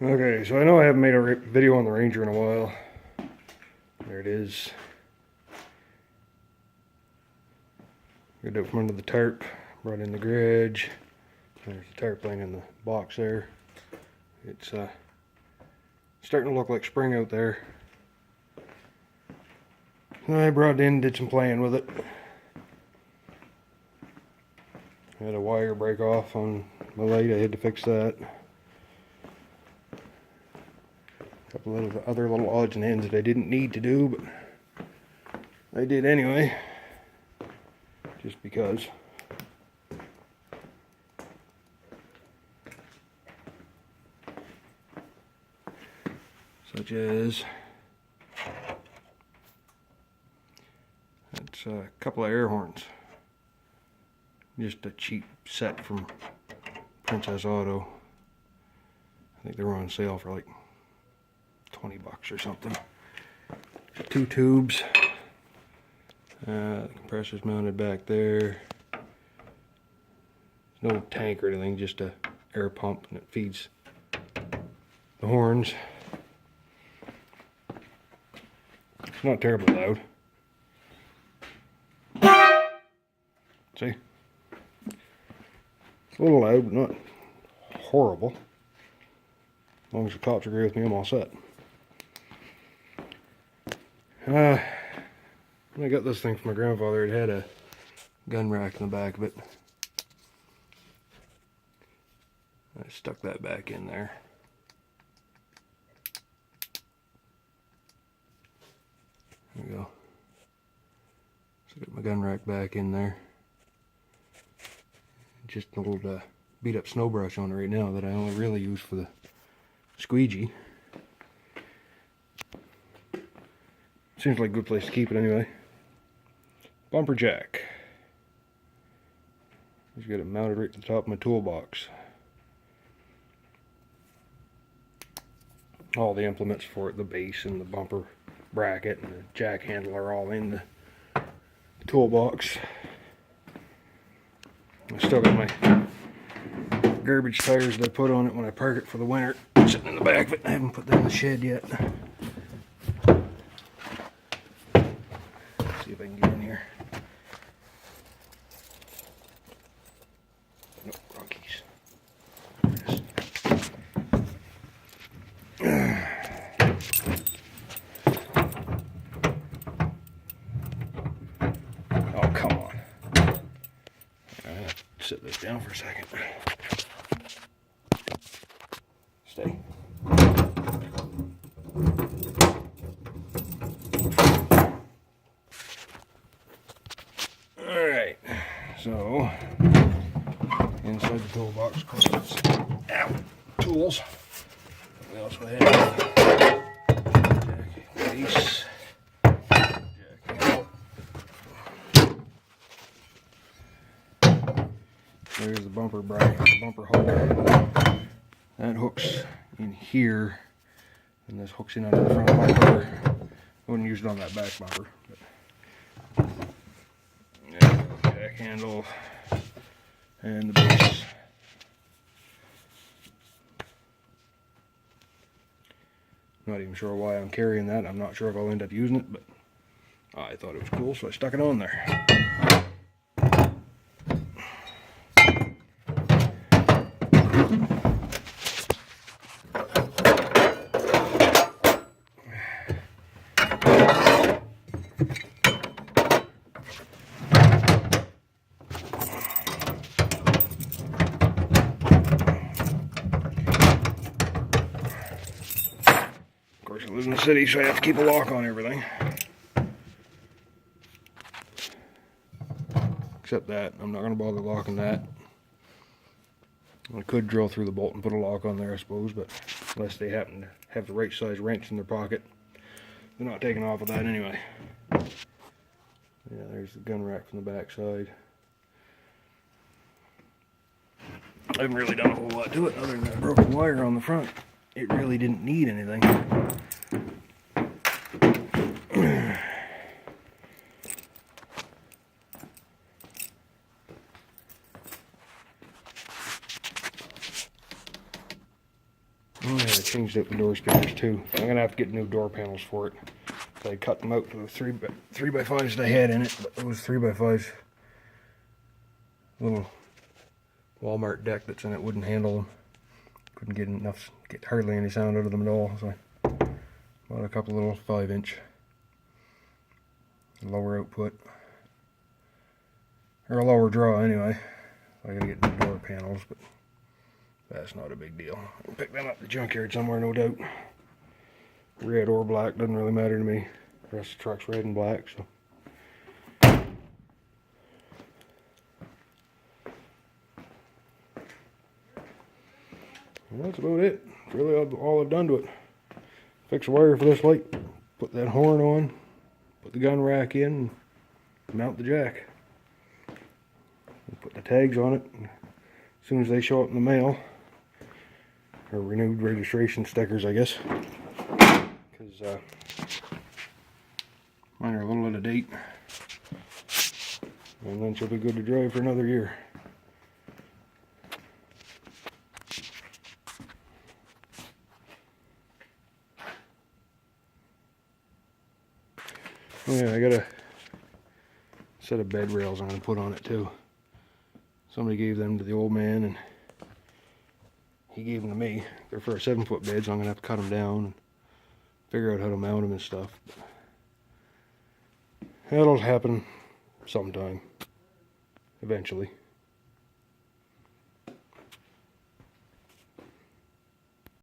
Okay, so I know I haven't made a video on the Ranger in a while. There it is. Got it from under the tarp, brought in the garage. There's the tarp laying in the box there. It's starting to look like spring out there. And I brought it in, did some playing with it. I had a wire break off on my light, I had to fix that. A couple of other little odds and ends that I didn't need to do, but I did anyway. Just because. Such as that's a couple of air horns. Just a cheap set from Princess Auto. I think they were on sale for like 20 bucks or something. 2 tubes. The compressor's mounted back there. There's no tank or anything, just a air pump, and it feeds the horns. It's not terribly loud. See? A little loud, but not horrible. As long as the cops agree with me, I'm all set. When I got this thing from my grandfather, it had a gun rack in the back of it. I stuck that back in there. There we go. So I got my gun rack back in there. Just a little beat up snow brush on it right now that I only really use for the squeegee. Seems like a good place to keep it anyway. Bumper jack. Just got it mounted right to the top of my toolbox. All the implements for it, the base and the bumper bracket and the jack handle are all in the toolbox. I still got my garbage tires that I put on it when I park it for the winter sitting in the back of it. I haven't put them in the shed yet. Let's see if I can get in here. Nope, wrong keys. Oh, come on. I'm gonna sit this down for a second. Stay. Alright, so inside the toolbox, of course, it's tools. We also have jack base, jack handle. There's the bumper bracket, the bumper hook. That hooks in here, and this hooks in under the front bumper. I wouldn't use it on that back bumper. But yeah, jack handle and the base. Not even sure why I'm carrying that. I'm not sure if I'll end up using it, but I thought it was cool, so I stuck it on there. Of course, I live in the city, so I have to keep a lock on everything. Except that, I'm not going to bother locking that. I could drill through the bolt and put a lock on there, I suppose, but unless they happen to have the right size wrench in their pocket, they're not taking off with that anyway. Yeah, there's the gun rack from the back side. I haven't really done a whole lot to it other than that broken wire on the front. It really didn't need anything. Oh, yeah. I changed out the door skimmers too. I'm gonna have to get new door panels for it. So I cut them out to the 3x5s that I had in it, but those 3x5s, little Walmart deck that's in it wouldn't handle them. Couldn't get hardly any sound out of them at all. So I bought a couple little 5-inch lower output, or a lower draw anyway. I gotta get new door panels, but that's not a big deal. I'll pick them up at the junkyard somewhere, no doubt. Red or black, doesn't really matter to me. The rest of the truck's red and black, so. And that's about it. That's really all I've done to it. Fix the wire for this light, put that horn on, put the gun rack in, and mount the jack. Put the tags on it. As soon as they show up in the mail, or renewed registration stickers, I guess, because mine are a little out of date, and then she'll be good to drive for another year. Oh yeah, I got a set of bed rails I'm going to put on it too. Somebody gave them to the old man, and he gave them to me. They're for a 7-foot bed, so I'm going to have to cut them down and figure out how to mount them and stuff. That'll happen sometime, eventually.